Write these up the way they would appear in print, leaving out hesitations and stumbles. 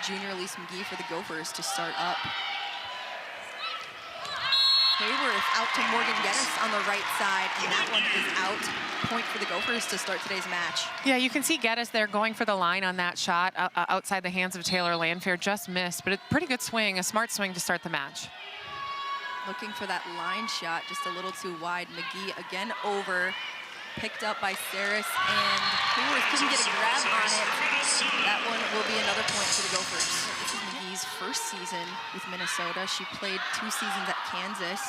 junior Elise McGee for the Gophers to start up. Hayworth out to Morgan Geddes on the right side, and that one is out. Point for the Gophers to start today's match. Yeah, you can see Geddes there going for the line on that shot outside the hands of Taylor Landfair. Just missed, but a pretty good swing, a smart swing to start the match. Looking for that line shot, just a little too wide. McGee again over, picked up by Saris, and Hayworth couldn't get a grab on it. That one will be another point for the Gophers. This is McGee's first season with Minnesota. She played 2 seasons at Kansas.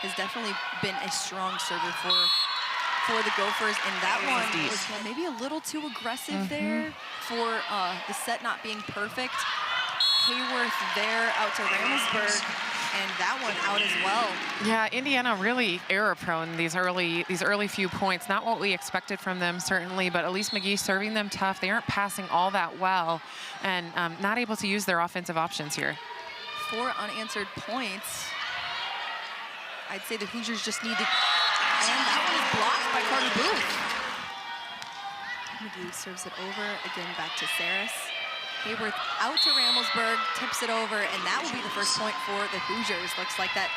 Has definitely been a strong server for the Gophers, and that one was maybe a little too aggressive there for the set not being perfect. Hayworth there out to Ramelsburg, and that one out as well. Yeah, Indiana really error-prone these early few points. Not what we expected from them, certainly, but Elise McGee serving them tough. They aren't passing all that well, and not able to use their offensive options here. 4 unanswered points. I'd say the Hoosiers just need to, and that one is blocked by Carter Booth. McGee serves it over, again back to Saris. Hayworth out to Ramelsburg, tips it over, and that will be the first point for the Hoosiers. Looks like that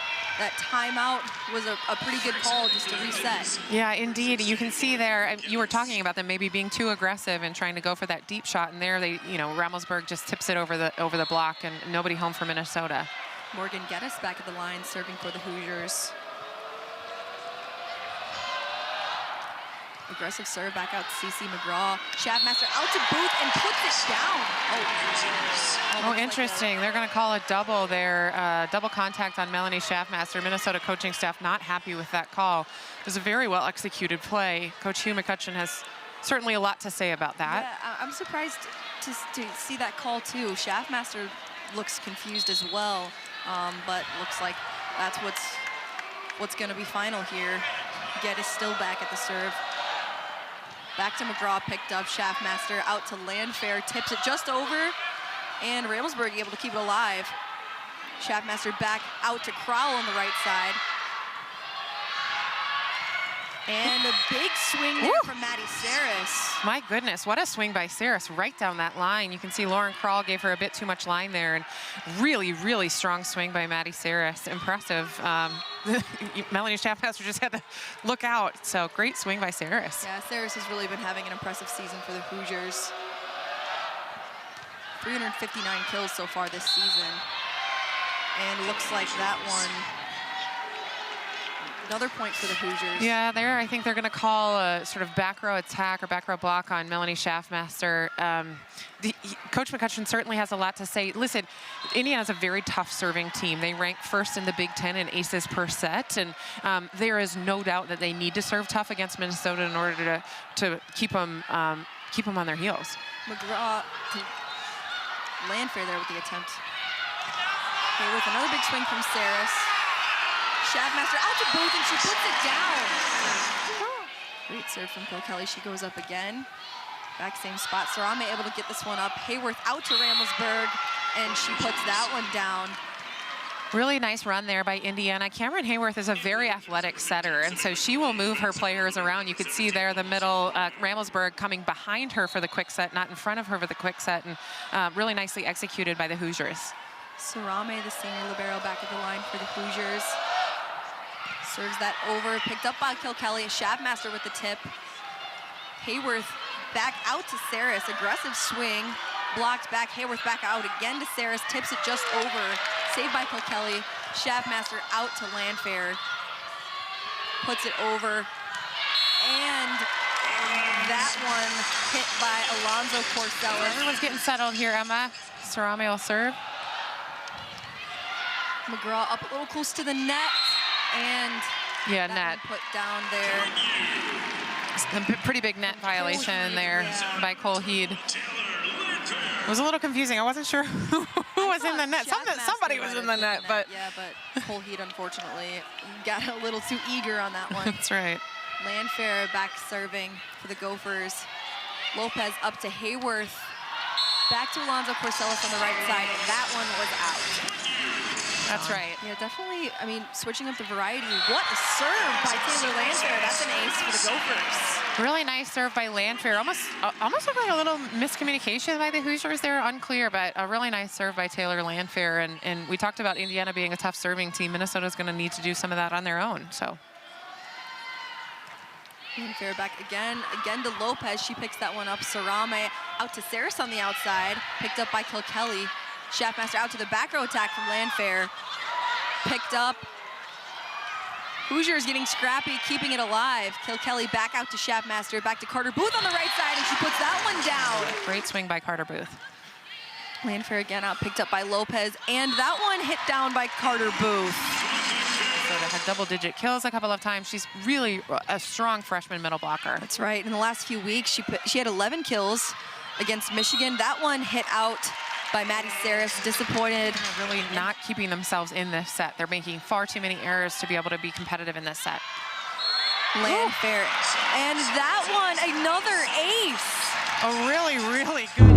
timeout was a pretty good call just to reset. Yeah, indeed. You can see there, you were talking about them maybe being too aggressive and trying to go for that deep shot, and there they, Ramelsburg just tips it over the block, and nobody home for Minnesota. Morgan Geddes back at the line, serving for the Hoosiers. Aggressive serve back out to CeCe McGraw. Schaffmaster out to Booth and puts it down. Oh, interesting. They're going to call a double there, double contact on Melanie Schaffmaster. Minnesota coaching staff not happy with that call. It was a very well executed play. Coach Hugh McCutcheon has certainly a lot to say about that. Yeah, I'm surprised to see that call too. Schaffmaster looks confused as well, but looks like that's what's going to be final here. Geddes still back at the serve. Back to McGraw, picked up. Schaffmaster out to Landfair, tips it just over, and Ramelsburg able to keep it alive. Schaffmaster back out to Crowell on the right side. And a big swing there from Maddie Saris. My goodness, what a swing by Saris right down that line. You can see Lauren Crowell gave her a bit too much line there, and really, really strong swing by Maddie Saris. Impressive. Melanie Schaffmaster just had to look out. So great swing by Saris. Yeah, Saris has really been having an impressive season for the Hoosiers. 359 kills so far this season. And looks like that one, another point for the Hoosiers. Yeah, I think they're going to call a sort of back row attack or back row block on Melanie Schaffmaster. Coach McCutcheon certainly has a lot to say. Listen, Indiana's a very tough serving team. They rank first in the Big Ten in aces per set, and there is no doubt that they need to serve tough against Minnesota in order to keep them on their heels. McGraw, Landfair there with the attempt. Okay, with another big swing from Saris. Schaffmaster out to Booth, and she puts it down. Great serve from Kilkelly. She goes up again. Back same spot. Sarame able to get this one up. Hayworth out to Ramelsburg, and she puts that one down. Really nice run there by Indiana. Cameron Hayworth is a very athletic setter, and so she will move her players around. You could see there the middle, Ramelsburg coming behind her for the quick set, not in front of her for the quick set, and really nicely executed by the Hoosiers. Sarame, the senior libero, back at the line for the Hoosiers. Serves that over, picked up by Kilkelly. Schaffmaster with the tip. Hayworth back out to Saris, aggressive swing, blocked back. Hayworth back out again to Saris, tips it just over, saved by Kilkelly. Schaffmaster out to Landfair, puts it over, and that one hit by Alonzo Corsellis. Everyone's getting settled here, Emma. Sarame will serve. McGraw up a little close to the net, and net put down there. A pretty big net violation there by Cole Heed. It was a little confusing. I wasn't sure who was in the net. Somebody was in the net, but yeah, but Cole Heed unfortunately got a little too eager on that one. That's right. Landfair back serving for the Gophers. Lopez up to Hayworth. Back to Alonzo Corsellis on the right side, and that one was out. That's on. right. Yeah, definitely. I mean, switching up the variety. What a serve by Taylor Landfair. That's an ace for the Gophers. Really nice serve by Landfair. Almost looked like a little miscommunication by the Hoosiers there, unclear, but a really nice serve by Taylor Landfair. And we talked about Indiana being a tough serving team. Minnesota's going to need to do some of that on their own. So. Landfair back again to Lopez. She picks that one up. Sarame out to Saris on the outside. Picked up by Kilkelly. Schaffmaster out to the back row attack from Landfair. Picked up. Hoosiers getting scrappy, keeping it alive. Kilkelly back out to Schaffmaster, back to Carter Booth on the right side, and she puts that one down. Great swing by Carter Booth. Landfair again out, picked up by Lopez, and that one hit down by Carter Booth. Minnesota had double-digit kills a couple of times. She's really a strong freshman middle blocker. That's right. In the last few weeks, she had 11 kills against Michigan. That one hit out by Maddie Saris, disappointed. They're really not keeping themselves in this set. They're making far too many errors to be able to be competitive in this set. Landfair, and that one, another ace. A really, really good ace.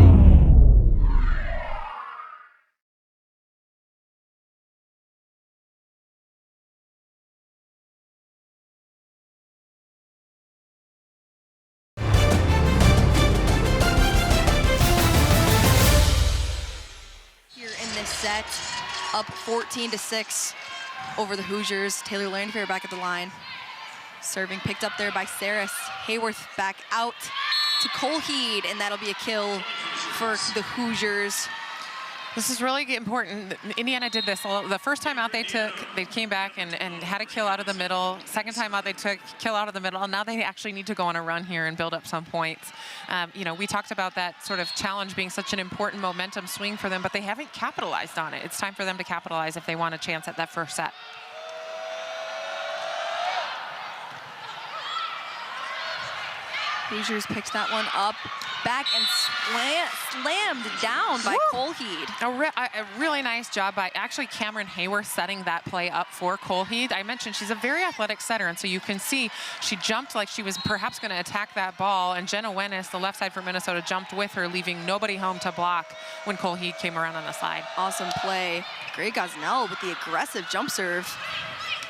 Set up 14-6 over the Hoosiers. Taylor Landfair back at the line. Serving picked up there by Saris. Hayworth back out to Colheed, and that'll be a kill for the Hoosiers. This is really important. Indiana did this. The first time out they came back and had a kill out of the middle. Second time out they took kill out of the middle. And now they actually need to go on a run here and build up some points. You know, we talked about that sort of challenge being such an important momentum swing for them, but they haven't capitalized on it. It's time for them to capitalize if they want a chance at that first set. Hoosiers picked that one up, back and slammed down by Colheed. A really nice job by actually Cameron Hayworth setting that play up for Colheed. I mentioned she's a very athletic setter, and so you can see she jumped like she was perhaps going to attack that ball, and Jenna Wennis, the left side for Minnesota, jumped with her, leaving nobody home to block when Colheed came around on the side. Awesome play. Gray Gosnell with the aggressive jump serve.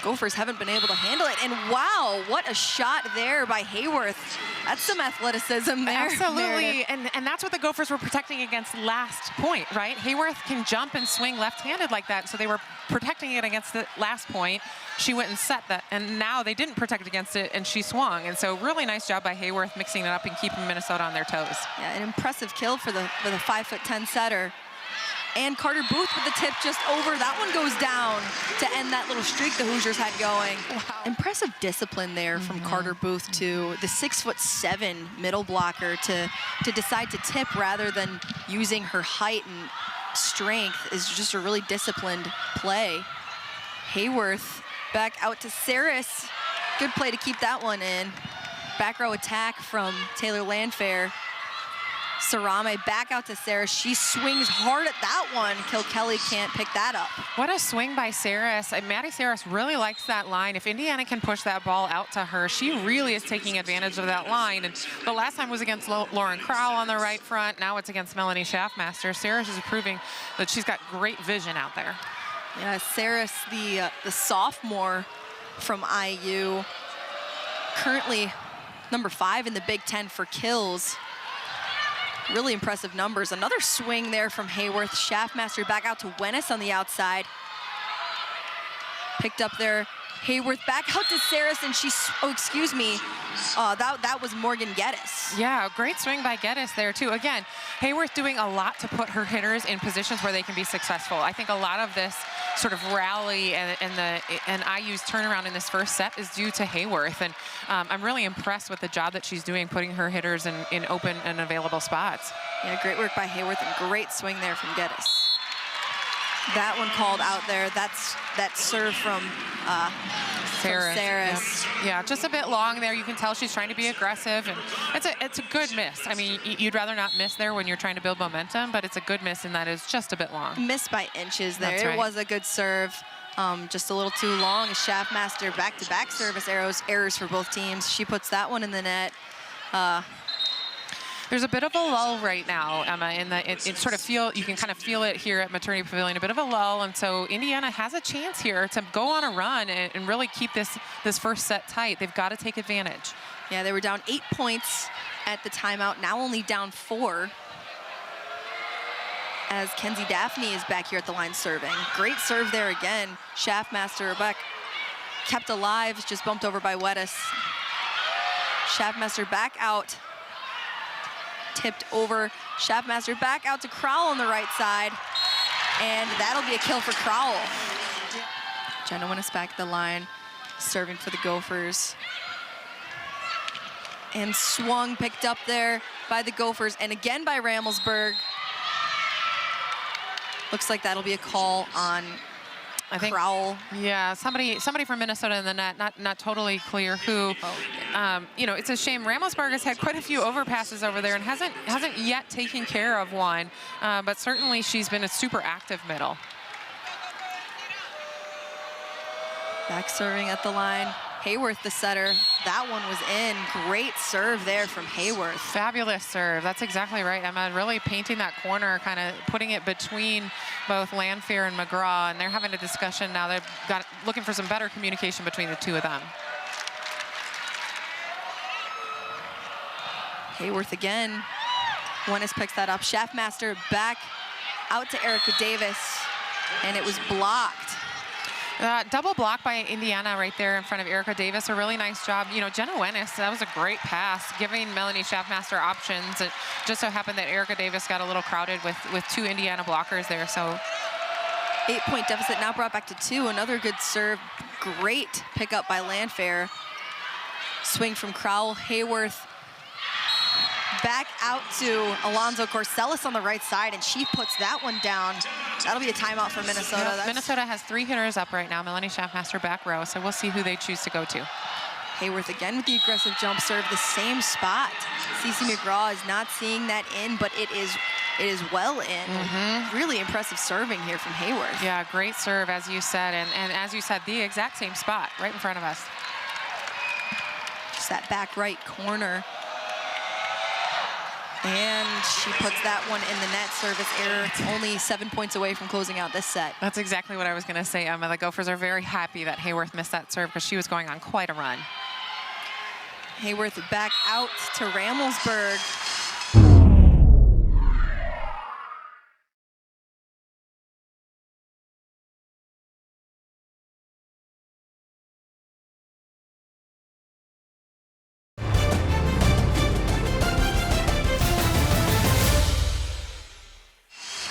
Gophers haven't been able to handle it. And wow, what a shot there by Hayworth. That's some athleticism there. Absolutely, and that's what the Gophers were protecting against last point, right? Hayworth can jump and swing left-handed like that, so they were protecting it against the last point. She went and set that, and now they didn't protect against it, and she swung. And so really nice job by Hayworth mixing it up and keeping Minnesota on their toes. Yeah, an impressive kill for the 5'10" setter. And Carter Booth with the tip just over. That one goes down to end that little streak the Hoosiers had going. Wow. Impressive discipline there from Carter Booth to the 6'7" middle blocker to decide to tip rather than using her height and strength is just a really disciplined play. Hayworth back out to Saris. Good play to keep that one in. Back row attack from Taylor Landfair. Sarame back out to Saris. She swings hard at that one. Kilkelly can't pick that up. What a swing by Saris. Maddie Saris really likes that line. If Indiana can push that ball out to her, she really is taking advantage of that line. And the last time was against Lauren Crowell on the right front. Now it's against Melanie Schaffmaster. Saris is proving that she's got great vision out there. Yeah, Saris, the sophomore from IU, currently number 5 in the Big Ten for kills. Really impressive numbers. Another swing there from Hayworth. Schaffmaster back out to Wennis on the outside. Picked up there. Hayworth back out to Saris, and that was Morgan Geddes. Yeah, great swing by Geddes there too. Again, Hayworth doing a lot to put her hitters in positions where they can be successful. I think a lot of this sort of rally and IU's turnaround in this first set is due to Hayworth, and I'm really impressed with the job that she's doing, putting her hitters in open and available spots. Yeah, great work by Hayworth and great swing there from Geddes. That one called out there. That's that serve from Saris. Yep. Yeah, just a bit long there. You can tell she's trying to be aggressive, and it's a good miss. I mean, you'd rather not miss there when you're trying to build momentum, but it's a good miss, and that is just a bit long. Missed by inches there. That's right. It was a good serve. Just a little too long. Schaffmaster back-to-back service errors for both teams. She puts that one in the net. There's a bit of a lull right now, Emma, in the it sort of you can kind of feel it here at Maternity Pavilion, a bit of a lull, and so Indiana has a chance here to go on a run and really keep this first set tight. They've got to take advantage. Yeah, they were down 8 points at the timeout, now only down 4. As Kenzie Daphne is back here at the line serving. Great serve there again. Schaffmaster back, kept alive, just bumped over by Weddis. Schaffmaster back out, tipped over. Schaffmaster back out to Crowell on the right side, and that'll be a kill for Crowell. Jenna Winnis back at the line, serving for the Gophers. And swung, picked up there by the Gophers, and again by Ramelsburg. Looks like that'll be a call on Crowell. Yeah, somebody from Minnesota in the net, not totally clear who. You know, it's a shame. Ramelsburg has had quite a few overpasses over there and hasn't yet taken care of one, but certainly she's been a super active middle. Back serving at the line. Hayworth, the setter. That one was in. Great serve there from Hayworth. Fabulous serve. That's exactly right, Emma. Really painting that corner, kind of putting it between both Landfair and McGraw, and they're having a discussion now. They've looking for some better communication between the two of them. Hayworth again. Winnis picks that up. Schaffmaster back out to Erica Davis, and it was blocked. Double block by Indiana right there in front of Erica Davis. A really nice job. You know, Jenna Winnis, that was a great pass, giving Melanie Schaffmaster options. It just so happened that Erica Davis got a little crowded with 2 Indiana blockers there. So 8-point deficit now brought back to 2. Another good serve. Great pickup by Landfair. Swing from Crowell. Hayworth back out to Alonzo Corsellis on the right side, and she puts that one down. That'll be a timeout for Minnesota. Yep. Minnesota has 3 hitters up right now. Melanie Schaffmaster back row, so we'll see who they choose to go to. Hayworth again with the aggressive jump serve, the same spot. Cece McGraw is not seeing that in, but it is well in. Really impressive serving here from Hayworth. Yeah, great serve, as you said, and as you said, the exact same spot right in front of us. Just that back right corner. And she puts that one in the net. Service error. It's only 7 points away from closing out this set. That's exactly what I was going to say, Emma. The Gophers are very happy that Hayworth missed that serve because she was going on quite a run. Hayworth back out to Ramelsburg.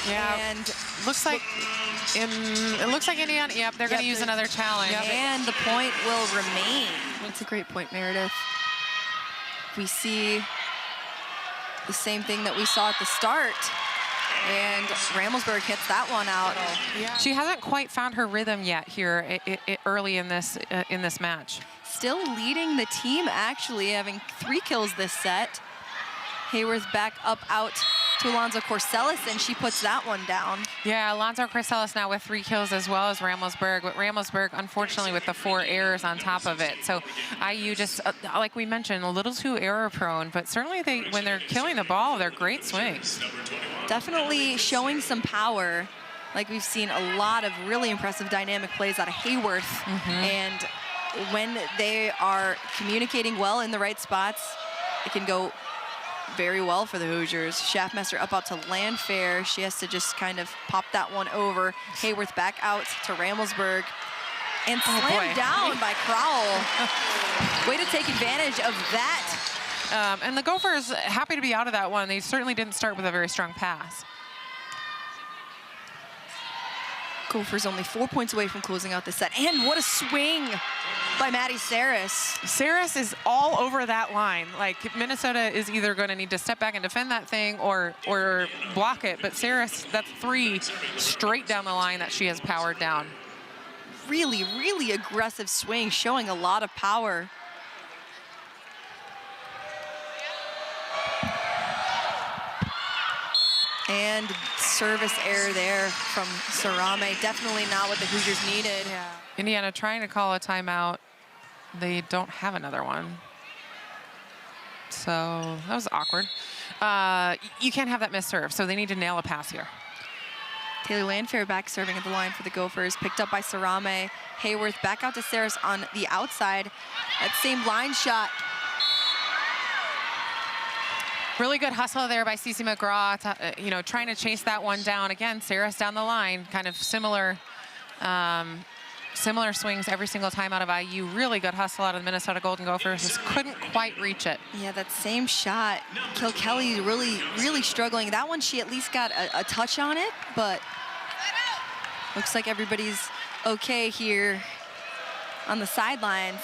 Yeah, and looks like Indiana. Yep, they're going to use another challenge. Yep. And the point will remain. That's a great point, Meredith. We see the same thing that we saw at the start, and Ramelsburg hits that one out. Yeah. She hasn't quite found her rhythm yet here early in this match. Still leading the team, actually, having 3 kills this set. Hayworth back up out to Alonzo Corsellis, and she puts that one down. Yeah, Alonzo Corsellis now with 3 kills as well as Ramelsburg, but Ramelsburg, unfortunately, with the 4 errors on top of it. So IU just, like we mentioned, a little too error prone, but certainly when they're killing the ball, they're great swings. Definitely showing some power. Like we've seen a lot of really impressive dynamic plays out of Hayworth. And when they are communicating well in the right spots, it can go very well for the Hoosiers. Schaffmaster up out to Landfair. She has to just kind of pop that one over. Hayworth back out to Ramelsburg. And slammed down by Crowell. Way to take advantage of that. And the Gophers happy to be out of that one. They certainly didn't start with a very strong pass. Gophers only 4 points away from closing out the set. And what a swing by Maddie Saris. Saris is all over that line. Like, Minnesota is either going to need to step back and defend that thing or block it. But Saris, that's 3 straight down the line that she has powered down. Really, really aggressive swing, showing a lot of power. And service error there from Sarame. Definitely not what the Hoosiers needed. Yeah. Indiana trying to call a timeout. They don't have another one. So that was awkward. you can't have that missed serve, so they need to nail a pass here. Taylor Landfair back serving at the line for the Gophers, picked up by Sarame. Hayworth back out to Saris on the outside. That same line shot. Really good hustle there by Cece McGraw, you know, trying to chase that one down. Again, Saris down the line, kind of similar swings every single time out of IU. Really good hustle out of the Minnesota Golden Gophers. Just couldn't quite reach it. Yeah, that same shot. Kilkelly really struggling. That one, she at least got a touch on it, but looks like everybody's okay here on the sidelines.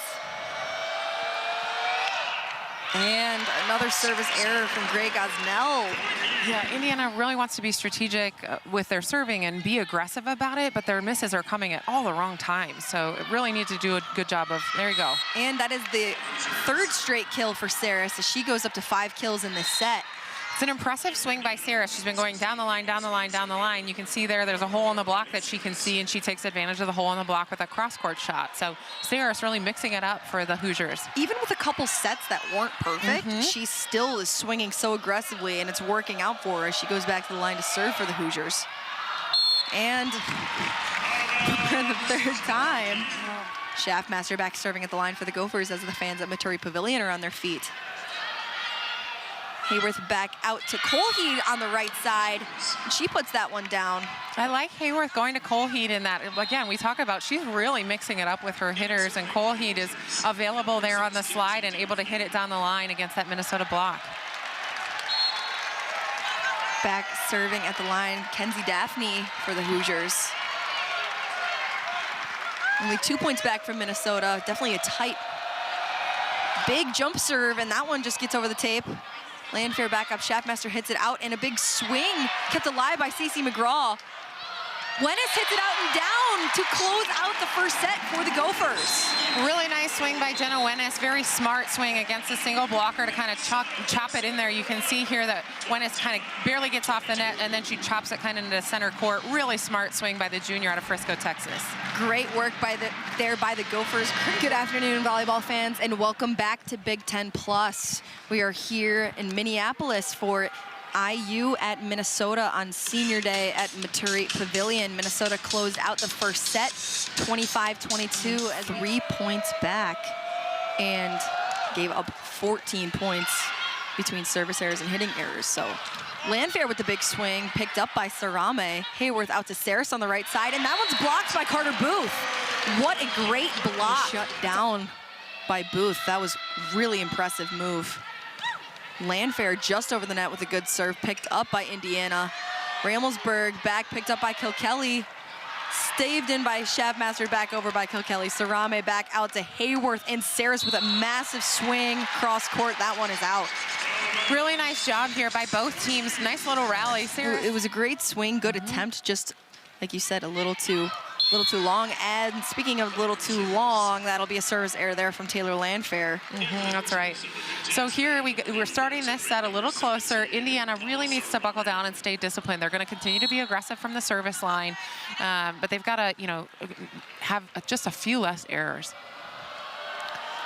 And another service error from Greg Gosnell. Yeah, Indiana really wants to be strategic with their serving and be aggressive about it, but their misses are coming at all the wrong times. So it really needs to do a good job of, there you go. And that is the third straight kill for Saris as she goes up to 5 kills in this set. It's an impressive swing by Saris. She's been going down the line, down the line, down the line. You can see there's a hole in the block that she can see, and she takes advantage of the hole in the block with a cross-court shot. So Saris really mixing it up for the Hoosiers. Even with a couple sets that weren't perfect, she still is swinging so aggressively, and it's working out for her as she goes back to the line to serve for the Hoosiers. And for the third time, Schaffmaster back serving at the line for the Gophers as the fans at Maturi Pavilion are on their feet. Hayworth back out to Colheed on the right side. And she puts that one down. I like Hayworth going to Colheed in that. Again, we talk about she's really mixing it up with her hitters, and Colheed is available there on the slide and able to hit it down the line against that Minnesota block. Back serving at the line, Kenzie Daphne for the Hoosiers. Only 2 points back from Minnesota. Definitely a tight, big jump serve, and that one just gets over the tape. Landfair back up, Schaffmaster hits it out, and a big swing kept alive by Cece McGraw. Wennis hits it out and down to close out the first set for the Gophers. Really nice swing by Jenna Wennis. Very smart swing against a single blocker to kind of chop it in there. You can see here that Wennis kind of barely gets off the net, and then she chops it kind of into center court. Really smart swing by the junior out of Frisco, Texas. Great work by the Gophers. Good afternoon, volleyball fans, and welcome back to Big Ten Plus. We are here in Minneapolis for IU at Minnesota on senior day at Maturi Pavilion. Minnesota closed out the first set, 25-22, at 3 points back, and gave up 14 points between service errors and hitting errors. So Landfair with the big swing, picked up by Sarame. Hayworth out to Saris on the right side, and that one's blocked by Carter Booth. What a great block. Shut down by Booth. That was really impressive move. Landfair just over the net with a good serve, picked up by Indiana. Ramelsberg back, picked up by Kilkelly. Staved in by Schaffmaster, back over by Kilkelly. Sarame back out to Hayworth, and Saris with a massive swing cross court. That one is out. Really nice job here by both teams. Nice little rally. Saris. It was a great swing, good attempt, just like you said, a little too long. And speaking of a little too long, that'll be a service error there from Taylor Landfair. That's right. So here we're starting this set a little closer. Indiana really needs to buckle down and stay disciplined. They're going to continue to be aggressive from the service line, but they've got to, you know, have just a few less errors.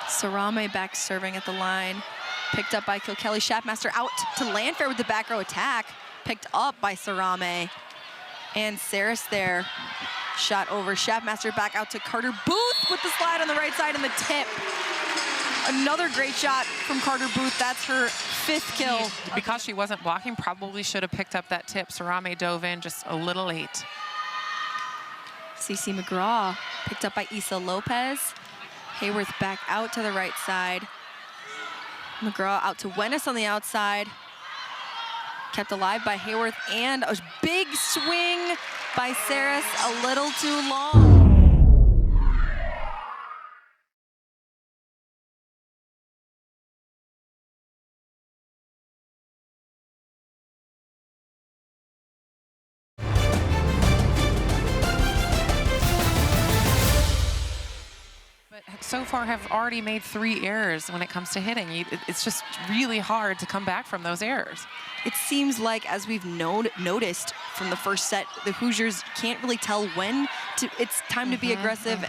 Sarame back serving at the line, picked up by Kilkelly. Schaffmaster out to Landfair with the back row attack, picked up by Sarame. And Saris there, shot over. Schaffmaster back out to Carter Booth with the slide on the right side and the tip. Another great shot from Carter Booth. That's her 5th kill. Because she wasn't blocking, probably should have picked up that tip. Sarame dove in just a little late. Cece McGraw picked up by Isa Lopez. Hayworth back out to the right side. McGraw out to Wennis on the outside. Kept alive by Hayworth, and a big swing by Saris, a little too long. So far have already made 3 errors when it comes to hitting. It's just really hard to come back from those errors. It seems like, as we've noticed from the first set, the Hoosiers can't really tell when it's time to be aggressive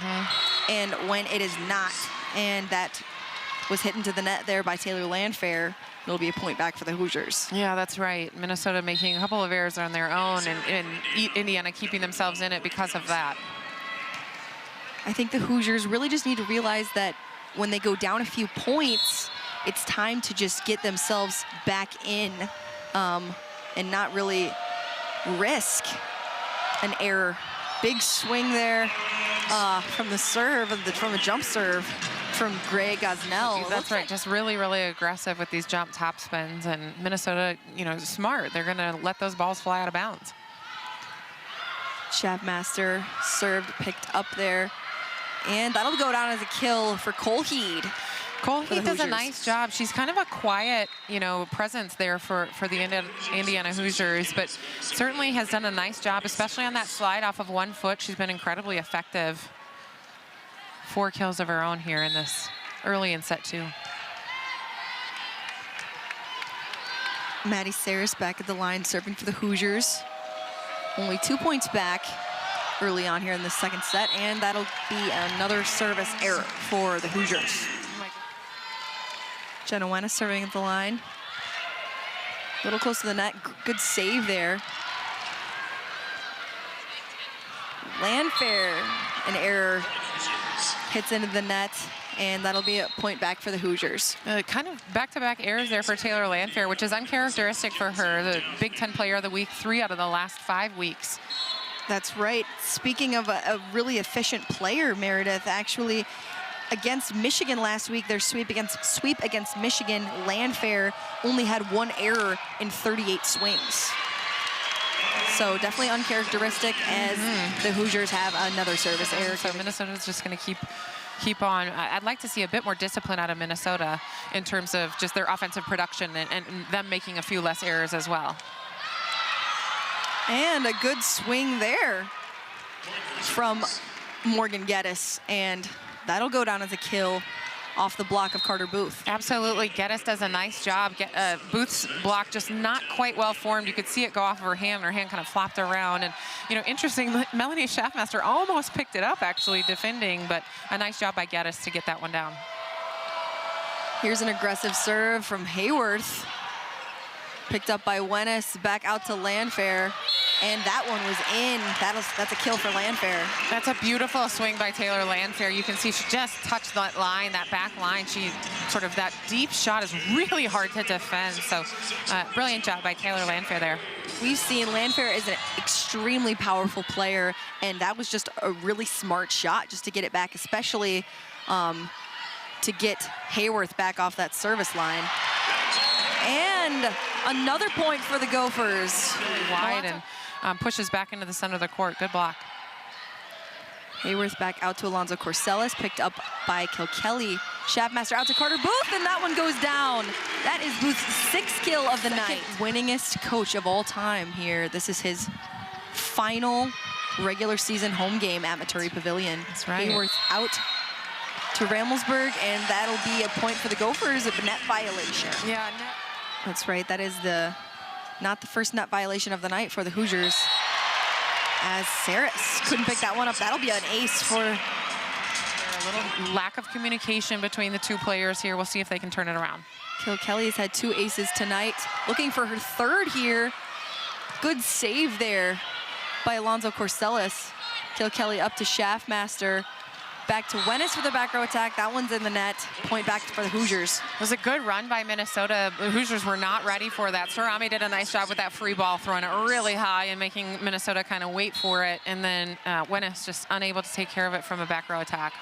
and when it is not. And that was hit into the net there by Taylor Landfair. It'll be a point back for the Hoosiers. Yeah, that's right. Minnesota making a couple of errors on their own, and Indiana keeping themselves in it because of that. I think the Hoosiers really just need to realize that when they go down a few points, it's time to just get themselves back in and not really risk an error. Big swing there from the serve, from the jump serve from Greg Gosnell. That's right, just really, really aggressive with these jump top spins, and Minnesota, you know, smart. They're gonna let those balls fly out of bounds. Schaffmaster served, picked up there, and that'll go down as a kill for Colheed. Colheed does a nice job. She's kind of a quiet, you know, presence there for the Indiana Hoosiers, but certainly has done a nice job, especially on that slide off of 1 foot. She's been incredibly effective. 4 kills of her own here in this early in set 2. Maddie Saris back at the line serving for the Hoosiers. Only 2 points back early on here in the second set, and that'll be another service error for the Hoosiers. Jenna Wenna serving at the line. A little close to the net. Good save there. Landfair, an error, hits into the net, and that'll be a point back for the Hoosiers. Kind of back-to-back errors there for Taylor Landfair, which is uncharacteristic for her. The Big Ten Player of the Week 3 out of the last 5 weeks. That's right. Speaking of a really efficient player, Meredith, actually, against Michigan last week, their sweep against Michigan, Landfair only had 1 error in 38 swings. So definitely uncharacteristic as the Hoosiers have another service error. So Minnesota's just going to keep on. I'd like to see a bit more discipline out of Minnesota in terms of just their offensive production and them making a few less errors as well. And a good swing there from Morgan Geddes, and that'll go down as a kill off the block of Carter Booth. Absolutely, Geddes does a nice job. Booth's block just not quite well formed. You could see it go off of her hand. Her hand kind of flopped around. And, you know, interesting, Melanie Schaffmaster almost picked it up, actually, defending, but a nice job by Geddes to get that one down. Here's an aggressive serve from Hayworth. Picked up by Wennis, back out to Landfair, and that one was in. That's a kill for Landfair. That's a beautiful swing by Taylor Landfair. You can see she just touched that line, that back line. That deep shot is really hard to defend. So brilliant job by Taylor Landfair there. We've seen Landfair is an extremely powerful player, and that was just a really smart shot just to get it back, especially to get Hayworth back off that service line. And another point for the Gophers. Really wide and pushes back into the center of the court. Good block. Hayworth back out to Alonzo Corsellis, picked up by Kilkelly. Schaffmaster out to Carter Booth, and that one goes down. That is Booth's 6th kill of the night. Winningest coach of all time here. This is his final regular season home game at Maturi Pavilion. That's right. Hayworth out to Ramelsburg, and that'll be a point for the Gophers, a net violation. Yeah. That's right. That is not the first net violation of the night for the Hoosiers, as Saris couldn't pick that one up. That'll be an ace for a little lack of communication between the 2 players here. We'll see if they can turn it around. Kilkelly has had 2 aces tonight, looking for her 3rd here. Good save there by Alonzo Corsellis. Kilkelly up to Schaffmaster. Back to Wennis for the back row attack. That one's in the net. Point back for the Hoosiers. It was a good run by Minnesota. The Hoosiers were not ready for that. Sarami did a nice job with that free ball, throwing it really high and making Minnesota kind of wait for it. And then Wennis just unable to take care of it from a back row attack.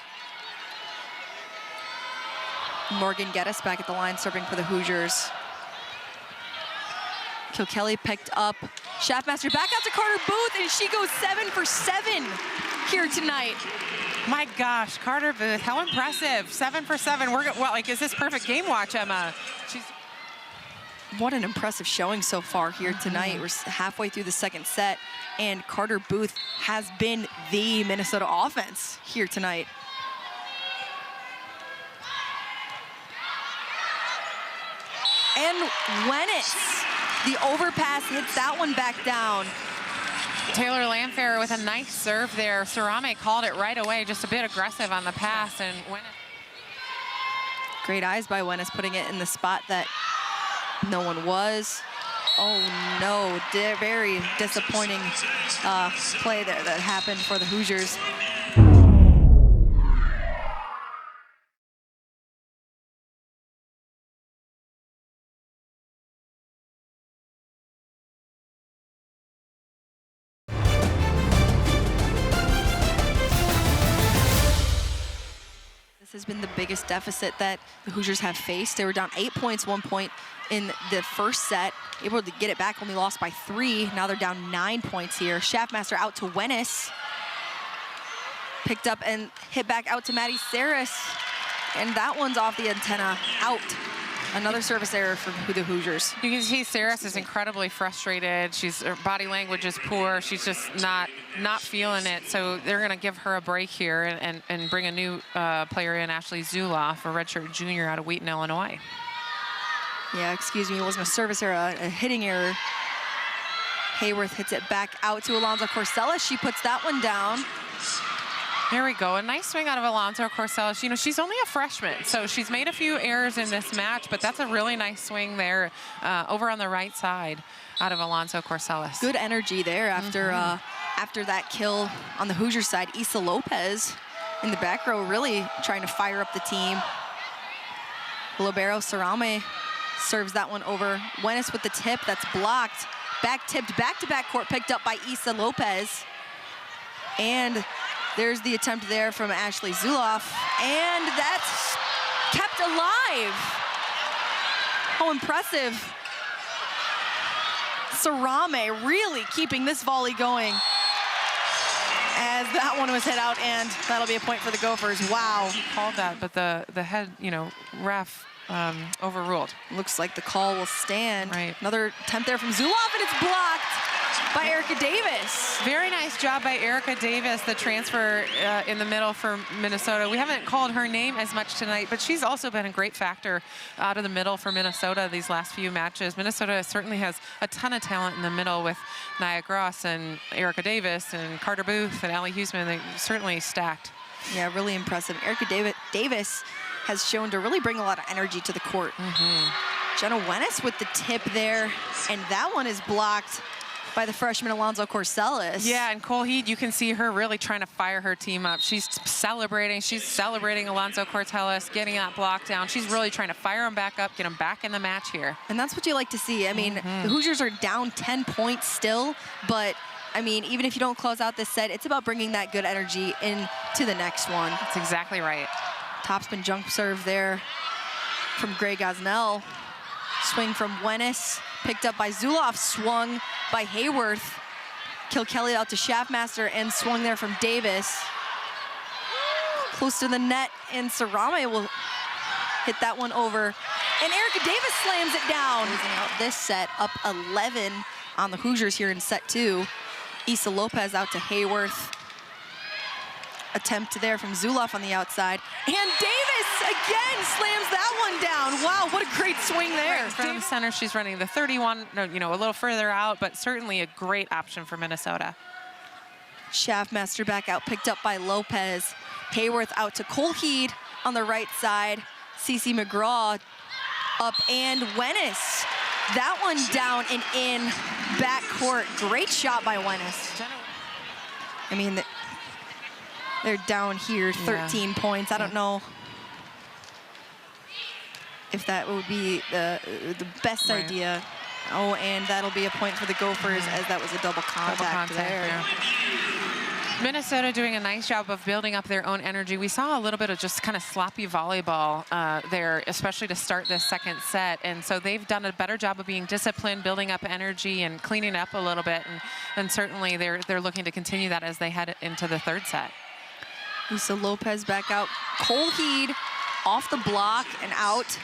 Morgan Geddes back at the line, serving for the Hoosiers. Kilkelly picked up. Schaffmaster back out to Carter Booth, and she goes 7 for 7 here tonight. My gosh, Carter Booth, how impressive. 7 for 7. Is this perfect game watch, Emma? What an impressive showing so far here tonight. We're halfway through the second set, and Carter Booth has been the Minnesota offense here tonight. And Wennis, the overpass, hits that one back down. Taylor Landfair with a nice serve there. Sarame called it right away, just a bit aggressive on the pass, and Great eyes by Wennis, putting it in the spot that no one was. Oh no, very disappointing play there that happened for the Hoosiers. This has been the biggest deficit that the Hoosiers have faced. They were down 8 points, 1 point in the first set. Able to get it back, only lost by 3. Now they're down 9 points here. Schaffmaster out to Wennis. Picked up and hit back out to Maddie Saris. And that one's off the antenna, out. Another service error for the Hoosiers. You can see Saris is incredibly frustrated. Her body language is poor. She's just not feeling it. So they're going to give her a break here and bring a new player in, Ashley Zuloff, a redshirt junior out of Wheaton, Illinois. Yeah, excuse me, it wasn't a service error, a hitting error. Hayworth hits it back out to Alonzo Corsellis. She puts that one down. There we go. A nice swing out of Alonzo Corsellis. You know, she's only a freshman, so she's made a few errors in this match, but that's a really nice swing there over on the right side out of Alonzo Corsellis. Good energy there after after that kill on the Hoosier side. Isa Lopez in the back row really trying to fire up the team. Libero Sarame serves that one over. Wennis with the tip that's blocked. Back tipped back to back court, picked up by Isa Lopez. And there's the attempt there from Ashley Zuloff, and that's kept alive. How impressive. Sarame really keeping this volley going as that one was hit out, and that'll be a point for the Gophers. Wow. He called that, but the head, ref overruled. Looks like the call will stand. Right. Another attempt there from Zuloff, and it's blocked by Erica Davis. Very nice job by Erica Davis, the transfer in the middle for Minnesota. We haven't called her name as much tonight, but she's also been a great factor out of the middle for Minnesota these last few matches. Minnesota certainly has a ton of talent in the middle with Nia Gross and Erica Davis and Carter Booth and Allie Huseman. They certainly stacked. Yeah, really impressive. Erica Davis has shown to really bring a lot of energy to the court. Jenna Wennis with the tip there, and that one is blocked by the freshman Alonzo Corsellis. Yeah, and Cole Heed, you can see her really trying to fire her team up. She's celebrating Alonzo Corsellis, getting that block down. She's really trying to fire them back up, get them back in the match here. And that's what you like to see. I mean, the Hoosiers are down 10 points still, but I mean, even if you don't close out this set, it's about bringing that good energy into the next one. That's exactly right. Topspin jump serve there from Gray Gosnell. Swing from Wennis, picked up by Zuloff, swung by Hayworth. Kilkelly out to Schaffmaster and swung there from Davis. Close to the net, and Sarame will hit that one over. And Erica Davis slams it down. Losing out this set, up 11 on the Hoosiers here in set 2. Isa Lopez out to Hayworth. Attempt there from Zuloff on the outside. And Davis again slams that one down. Wow, what a great swing there. From the center, she's running the 31, a little further out, but certainly a great option for Minnesota. Schaffmaster back out, picked up by Lopez. Hayworth out to Colheed on the right side. Cece McGraw up, and Wennis. That one down and in backcourt. Great shot by Wennis. I mean, they're down here 13 points. I don't know if that would be the best idea. Oh, and that'll be a point for the Gophers, as that was a double contact there. Yeah. Minnesota doing a nice job of building up their own energy. We saw a little bit of just kind of sloppy volleyball there, especially to start this second set. And so they've done a better job of being disciplined, building up energy, and cleaning up a little bit. And certainly they're looking to continue that as they head into the third set. Isa Lopez back out. Colheed off the block and out.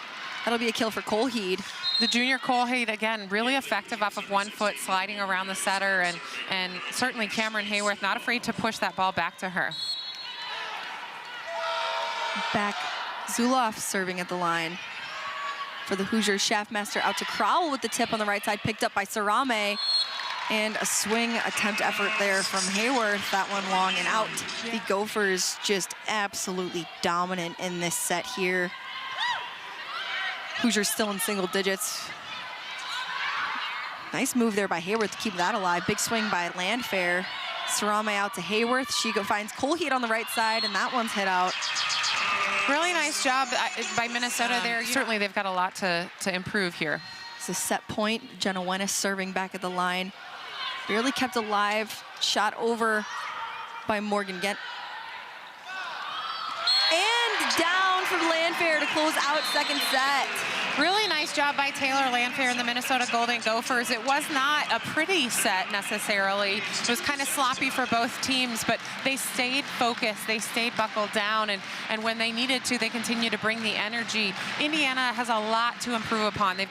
That'll be a kill for Colheed. The junior Colheed, again, really effective off of 1 foot, sliding around the setter, and certainly Cameron Hayworth not afraid to push that ball back to her. Back, Zuloff serving at the line for the Hoosiers. Schaffmaster out to Crowell with the tip on the right side, picked up by Sarame. And a swing attempt effort there from Hayworth. That one long and out. The Gophers just absolutely dominant in this set here. Hoosiers still in single digits. Nice move there by Hayworth to keep that alive. Big swing by Landfair. Sarame out to Hayworth. She finds Colheat on the right side, and that one's hit out. Really nice job by Minnesota there. Certainly they've got a lot to improve here. It's a set point. Jenna Wennis serving back at the line. Barely kept alive. Shot over by Morgan Gent. And down from Landfair to close out second set. Really nice job by Taylor Landfair and the Minnesota Golden Gophers. It was not a pretty set necessarily. It was kind of sloppy for both teams, but they stayed focused. They stayed buckled down, and when they needed to, they continued to bring the energy. Indiana has a lot to improve upon. They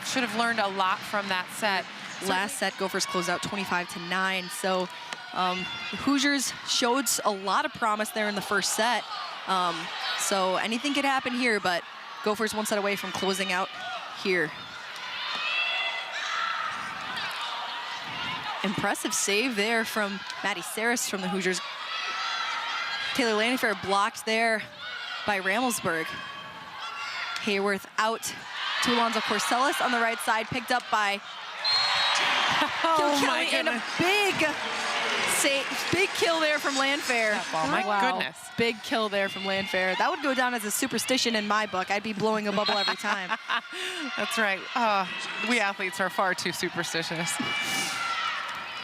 should have learned a lot from that set. Last set, Gophers closed out 25-9. So the Hoosiers showed a lot of promise there in the first set. So anything could happen here, but Gophers one set away from closing out here. Impressive save there from Maddie Saris from the Hoosiers. Taylor Landfair blocked there by Ramelsburg. Hayworth out to Alonzo Corsellis on the right side, picked up by Kelly, and a big kill there from Landfair. Oh my goodness. Big kill there from Landfair. That would go down as a superstition in my book. I'd be blowing a bubble every time. That's right. We athletes are far too superstitious.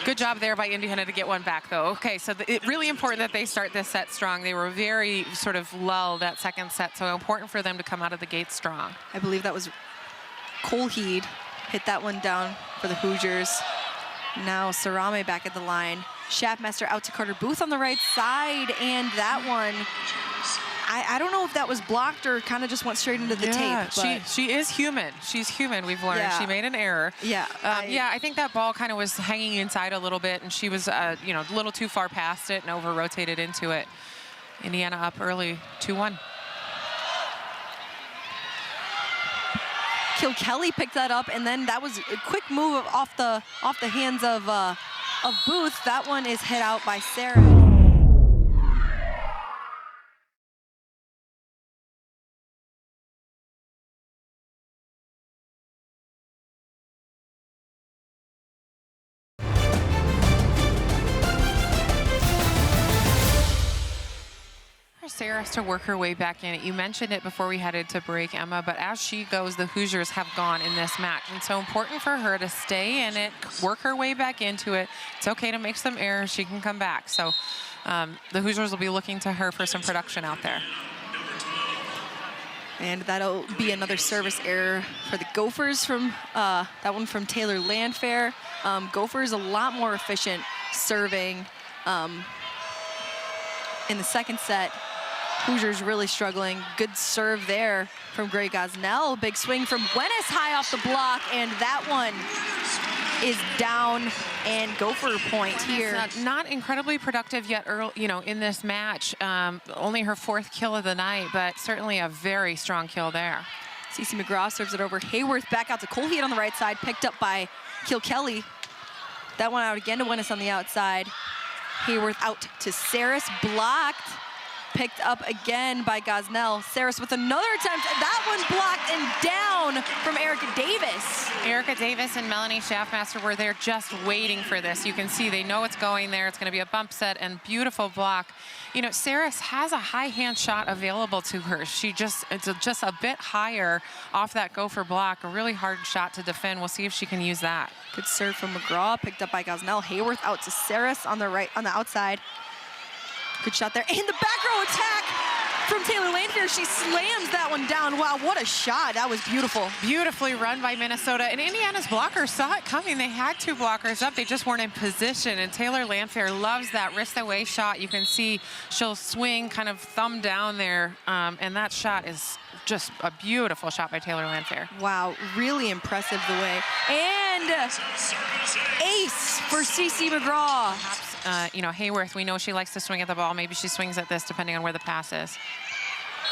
Good job there by Indiana to get one back, though. Okay, so it's really important that they start this set strong. They were very sort of lulled that second set, so important for them to come out of the gate strong. I believe that was Colheed hit that one down for the Hoosiers. Now Sarame back at the line. Schaffmaster out to Carter Booth on the right side, and that one, I don't know if that was blocked or kind of just went straight into the tape. But she is human. She's human, we've learned. Yeah. She made an error. Yeah. I think that ball kind of was hanging inside a little bit, and she was, a little too far past it and over-rotated into it. Indiana up early, 2-1. Kelly picked that up, and then that was a quick move off the hands of Booth. That one is hit out by Sarah. Sarah has to work her way back in it. You mentioned it before we headed to break, Emma, but as she goes, the Hoosiers have gone in this match. And so important for her to stay in it, work her way back into it. It's okay to make some errors. She can come back. So the Hoosiers will be looking to her for some production out there. And that'll be another service error for the Gophers from that one from Taylor Landfair. Gophers a lot more efficient serving in the second set. Hoosiers really struggling. Good serve there from Gray Gosnell. Big swing from Wennis high off the block, and that one is down and Gopher point here. Not incredibly productive yet early, in this match. Only her 4th kill of the night, but certainly a very strong kill there. Cece McGraw serves it over. Hayworth back out to Colhead on the right side, picked up by Kelly. That one out again to Wennis on the outside. Hayworth out to Saris, blocked. Picked up again by Gosnell. Saris with another attempt. That one blocked and down from Erica Davis. Erica Davis and Melanie Schaffmaster were there just waiting for this. You can see they know it's going there. It's going to be a bump set and beautiful block. Saris has a high hand shot available to her. It's just a bit higher off that Gopher block. A really hard shot to defend. We'll see if she can use that. Good serve from McGraw, picked up by Gosnell. Hayworth out to Saris on the outside. Good shot there. And the back row attack from Taylor Landfair. She slams that one down. Wow, what a shot. That was beautiful. Beautifully run by Minnesota. And Indiana's blockers saw it coming. They had 2 blockers up. They just weren't in position. And Taylor Landfair loves that wrist away shot. You can see she'll swing kind of thumb down there. And that shot is just a beautiful shot by Taylor Landfair. Wow, really impressive the way. And ace for Cece McGraw. Hayworth, we know she likes to swing at the ball. Maybe she swings at this depending on where the pass is.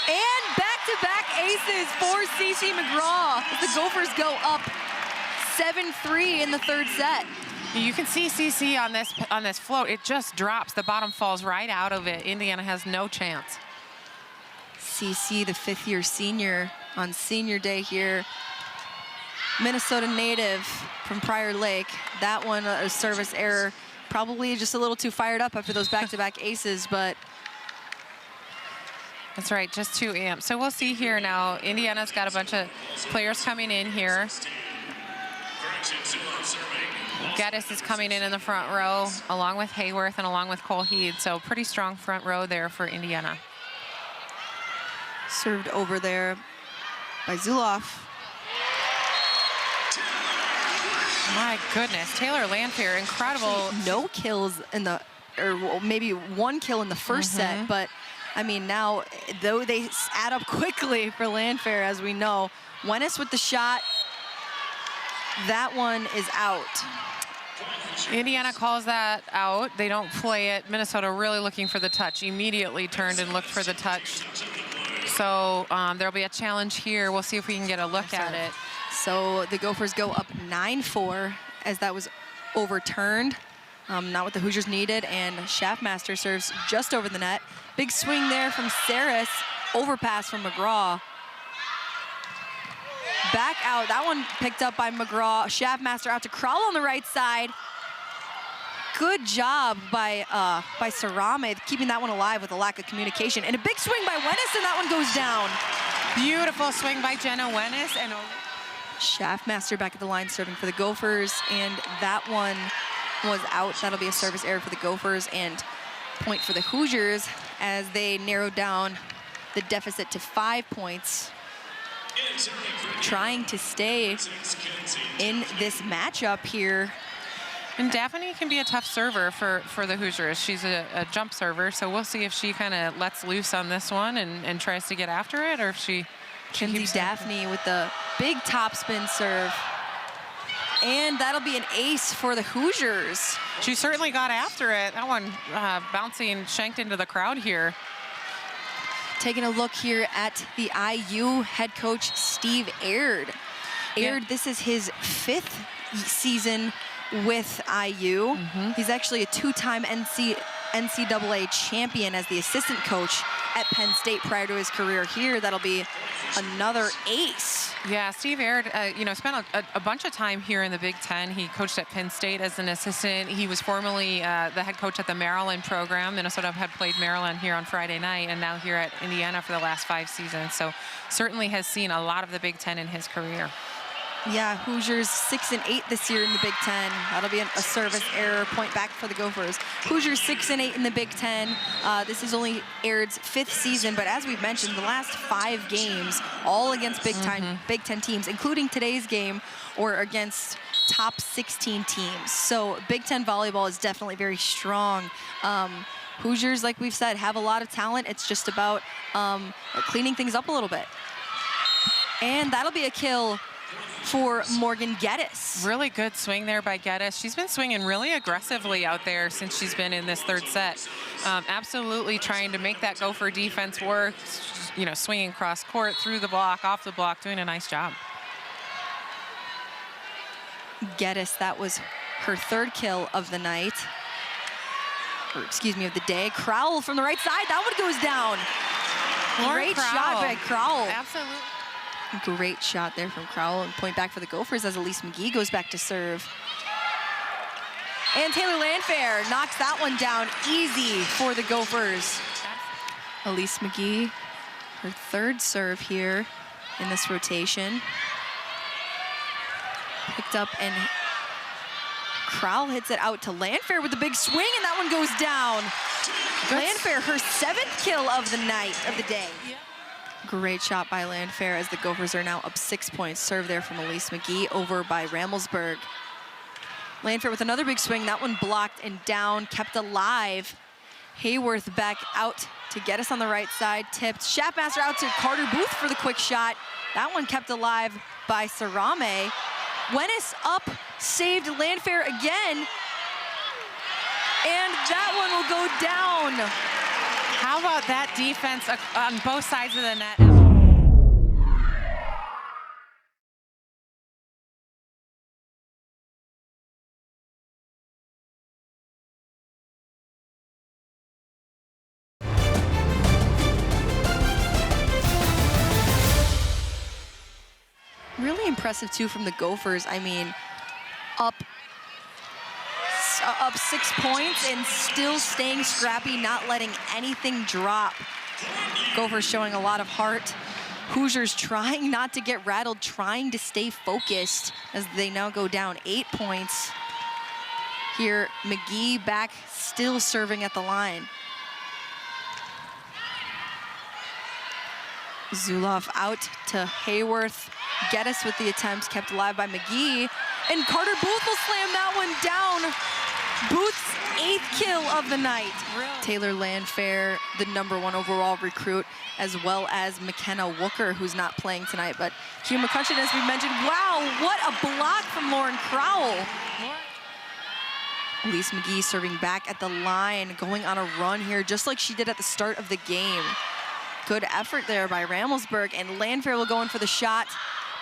And back-to-back aces for Cece McGraw. The Gophers go up 7-3 in the 3rd set. You can see Cece on this float. It just drops. The bottom falls right out of it. Indiana has no chance. Cece, the 5th-year senior, on senior day here. Minnesota native from Prior Lake. That one, a service error. Probably just a little too fired up after those back-to-back aces, but that's right, just too amped. So we'll see here now. Indiana's got a bunch of players coming in here. Geddes is coming in the front row, along with Hayworth and along with Cole Heed. So pretty strong front row there for Indiana. Served over there by Zuloff. My goodness, Taylor Landfair, incredible. Actually, no kills in the, or maybe one kill in the first set, but I mean, now, though they add up quickly for Landfair, as we know. Wenis with the shot. That one is out. Indiana calls that out. They don't play it. Minnesota really looking for the touch. Immediately turned and looked for the touch. So there'll be a challenge here. We'll see if we can get a look at it. So the Gophers go up 9-4 as that was overturned. Not what the Hoosiers needed, and Schaffmaster serves just over the net. Big swing there from Saris. Overpass from McGraw. Back out. That one picked up by McGraw. Schaffmaster out to Crowell on the right side. Good job by Sarame, keeping that one alive with a lack of communication. And a big swing by Wenis, and that one goes down. Beautiful swing by Jenna Wenis. And Schaffmaster back at the line serving for the Gophers, and that one was out. That'll be a service error for the Gophers and point for the Hoosiers as they narrowed down the deficit to 5 points. Trying to stay in this matchup here. And Daphne can be a tough server for the Hoosiers. She's a jump server, so we'll see if she kind of lets loose on this one and tries to get after it, or if she Kinsey Daphne with the big topspin serve. And that'll be an ace for the Hoosiers. She certainly got after it. That one bouncing, shanked into the crowd here. Taking a look here at the IU head coach, Steve Aird. Aird, this is his 5th season with IU. He's actually a 2-time NCAA champion as the assistant coach at Penn State prior to his career here. That'll be another ace. Yeah, Steve Aird, spent a bunch of time here in the Big Ten. He coached at Penn State as an assistant. He was formerly the head coach at the Maryland program. Minnesota had played Maryland here on Friday night, and now here at Indiana for the last 5 seasons. So certainly has seen a lot of the Big Ten in his career. Yeah, Hoosiers 6-8 this year in the Big Ten. That'll be a service error, point back for the Gophers. Hoosiers 6-8 in the Big Ten. This is only Aird's 5th season, but as we've mentioned, the last 5 games, all against Big Ten teams, including today's game, or against top 16 teams. So Big Ten volleyball is definitely very strong. Hoosiers, like we've said, have a lot of talent. It's just about cleaning things up a little bit. And that'll be a kill for Morgan Geddes. Really good swing there by Geddes. She's been swinging really aggressively out there since she's been in this 3rd set. Absolutely trying to make that Gopher defense work, swinging cross court, through the block, off the block, doing a nice job. Geddes, that was her 3rd kill of the night. Or excuse me, of the day. Crowell from the right side, that one goes down. Great shot by Crowell. Absolutely. Great shot there from Crowell, and point back for the Gophers as Elise McGee goes back to serve. And Taylor Landfair knocks that one down easy for the Gophers. Elise McGee, her 3rd serve here in this rotation. Picked up, and Crowell hits it out to Landfair with the big swing, and that one goes down. Landfair, her 7th kill of the night, of the day. Great shot by Landfair as the Gophers are now up 6 points. Serve there from Elise McGee over by Ramelsburg. Landfair with another big swing. That one blocked and down, kept alive. Hayworth back out to get us on the right side. Tipped. Schaffmaster out to Carter Booth for the quick shot. That one kept alive by Sarame. Wenis up, saved Landfair again. And that one will go down. How about that defense on both sides of the net? Really impressive, too, from the Gophers. I mean, up 6 points and still staying scrappy, not letting anything drop. Gophers showing a lot of heart. Hoosiers trying not to get rattled, trying to stay focused as they now go down 8 points. Here, McGee back, still serving at the line. Zuloff out to Hayworth. Geddes with the attempts, kept alive by McGee. And Carter Booth will slam that one down. Booth's 8th kill of the night. Really? Taylor Landfair, the #1 overall recruit, as well as McKenna Wooker, who's not playing tonight. But Hugh McCutcheon, as we mentioned, wow, what a block from Lauren Crowell. Elise McGee serving back at the line, going on a run here, just like she did at the start of the game. Good effort there by Ramelsburg, and Landfair will go in for the shot.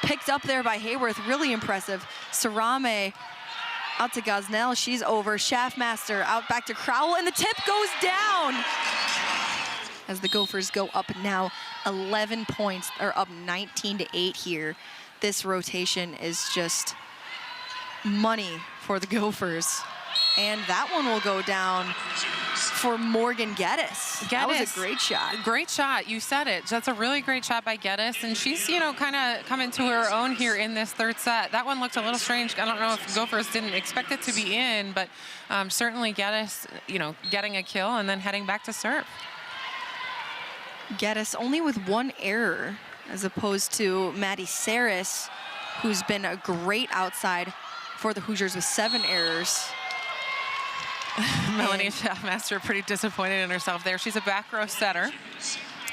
Picked up there by Hayworth, really impressive. Sarame out to Gosnell, she's over. Schaffmaster out back to Crowell, and the tip goes down. As the Gophers go up now 11 points, or up 19-8 here. This rotation is just money for the Gophers. And that one will go down for Morgan Geddes. That was a great shot. Great shot, you said it. That's a really great shot by Geddes, and she's, you know, kind of coming to her own here in this third set. That one looked a little strange. I don't know if Gophers didn't expect it to be in, but certainly Geddes, you know, getting a kill and then heading back to serve. Geddes only with 1 error, as opposed to Maddie Saris, who's been a great outside for the Hoosiers with 7 errors. Melanie Schaffmaster pretty disappointed in herself there. She's a back row setter.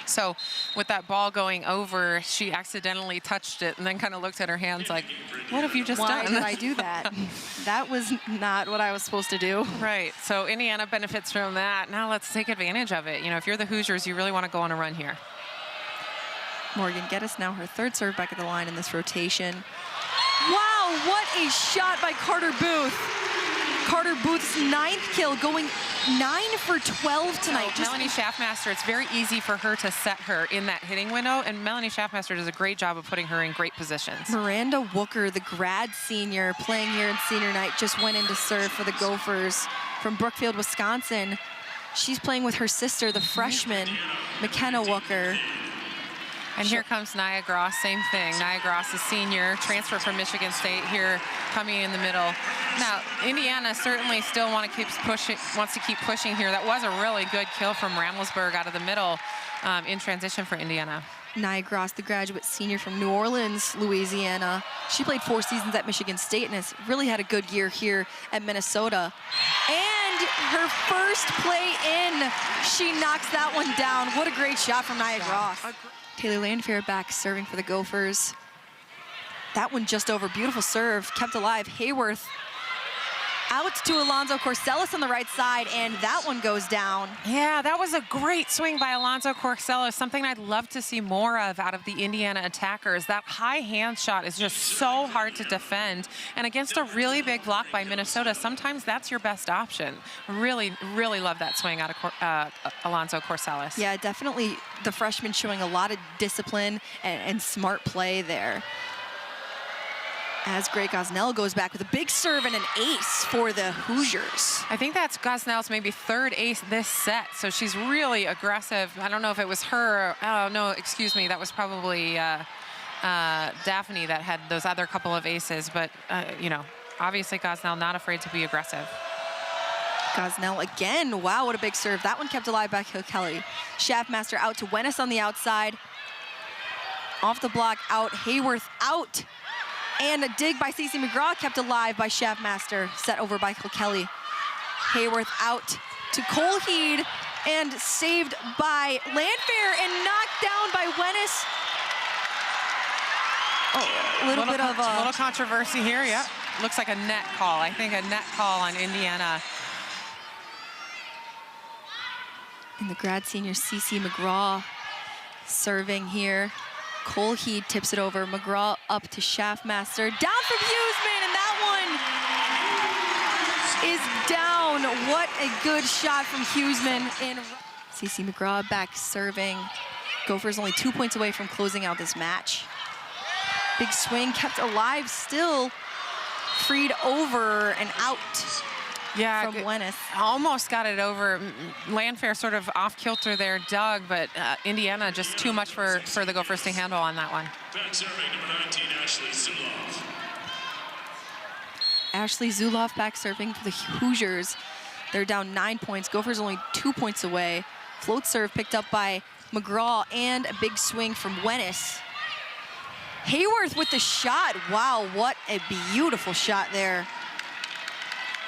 So with that ball going over, she accidentally touched it and then kind of looked at her hands like, what have you just done? Why did I do that? That was not what I was supposed to do. Right. So Indiana benefits from that. Now let's take advantage of it. You know, if you're the Hoosiers, you really want to go on a run here. Morgan Geddes now her 3rd serve back at the line in this rotation. Wow, what a shot by Carter Booth. Carter Booth's 9th kill, going 9 for 12 tonight. So Melanie Schaffmaster, it's very easy for her to set her in that hitting window, and Melanie Schaffmaster does a great job of putting her in great positions. Miranda Wooker, the grad senior playing here in senior night, just went in to serve for the Gophers from Brookfield, Wisconsin. She's playing with her sister, the freshman, McKenna Wooker. And here comes Nia Gross, same thing. Nia Gross, a senior, transfer from Michigan State here, coming in the middle. Now, Indiana certainly still wants to keep pushing here. That was a really good kill from Ramelsburg out of the middle in transition for Indiana. Nia Gross, the graduate senior from New Orleans, Louisiana. She played 4 seasons at Michigan State and has really had a good year here at Minnesota. And her first play in, she knocks that one down. What a great shot from Nia Gross. Taylor Landfair back serving for the Gophers. That one just over, beautiful serve, kept alive. Hayworth out to Alonzo Corsellis on the right side, and that one goes down. Yeah, that was a great swing by Alonzo Corsellis, something I'd love to see more of out of the Indiana attackers. That high hand shot is just so hard to defend, and against a really big block by Minnesota, sometimes that's your best option. Really, really love that swing out of Alonzo Corsellis. Yeah, definitely the freshman showing a lot of discipline and smart play there. As Gray Gosnell goes back with a big serve and an ace for the Hoosiers. I think that's Gosnell's maybe 3rd ace this set, so she's really aggressive. I don't know if it was her. Oh, no, excuse me. That was probably Daphne that had those other couple of aces, but, you know, obviously Gosnell not afraid to be aggressive. Gosnell again. Wow, what a big serve. That one kept alive by Kelly. Schaffmaster out to Wennis on the outside. Off the block, out. Hayworth out. And a dig by Cece McGraw kept alive by Schaffmaster, set over by Kelly. Hayworth out to Colheed and saved by Landfair and knocked down by Wennis. Oh, a little bit of a little controversy here, yeah. Looks like a net call. I think a net call on Indiana. And the grad senior Cece McGraw serving here. Colheed tips it over. McGraw up to Schaffmaster. Down from Huseman, and that one is down. What a good shot from Huseman. And Cece McGraw back serving. Gophers only 2 points away from closing out this match. Big swing kept alive still. Freed over and out from Wenis. Almost got it over. Landfair sort of off kilter there, dug, but Indiana just too much for the Gophers to handle on that one. Back serving, number 19, Ashley Zuloff. Ashley Zuloff back serving for the Hoosiers. They're down 9 points. Gophers only 2 points away. Float serve picked up by McGraw and a big swing from Wenis. Hayworth with the shot. Wow, what a beautiful shot there.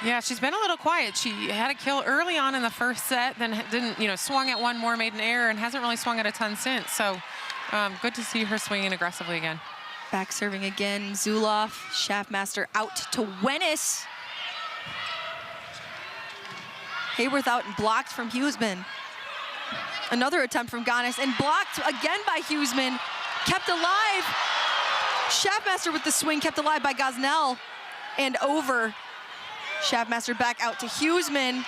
Yeah, she's been a little quiet. She had a kill early on in the first set, then didn't, swung at one more, made an error, and hasn't really swung at a ton since. So good to see her swinging aggressively again. Back serving again, Zuloff, Schaffmaster out to Wenis. Hayworth out and blocked from Huseman. Another attempt from Ganis and blocked again by Huseman. Kept alive. Schaffmaster with the swing, kept alive by Gosnell. And over. Schaffmaster back out to Huseman.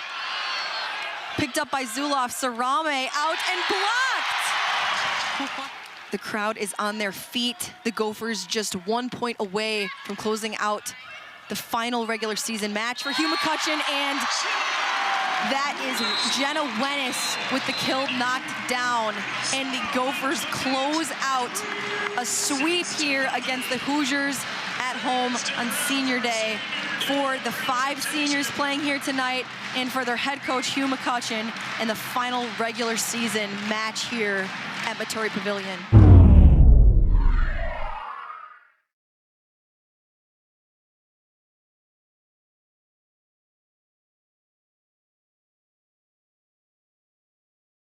Picked up by Zuloff. Sarame out and blocked. The crowd is on their feet. The Gophers just 1 point away from closing out the final regular season match for Hugh McCutcheon, and that is Jenna Wenis with the kill knocked down. And the Gophers close out a sweep here against the Hoosiers at home on senior day. For the 5 seniors playing here tonight and for their head coach, Hugh McCutcheon, in the final regular season match here at Maturi Pavilion.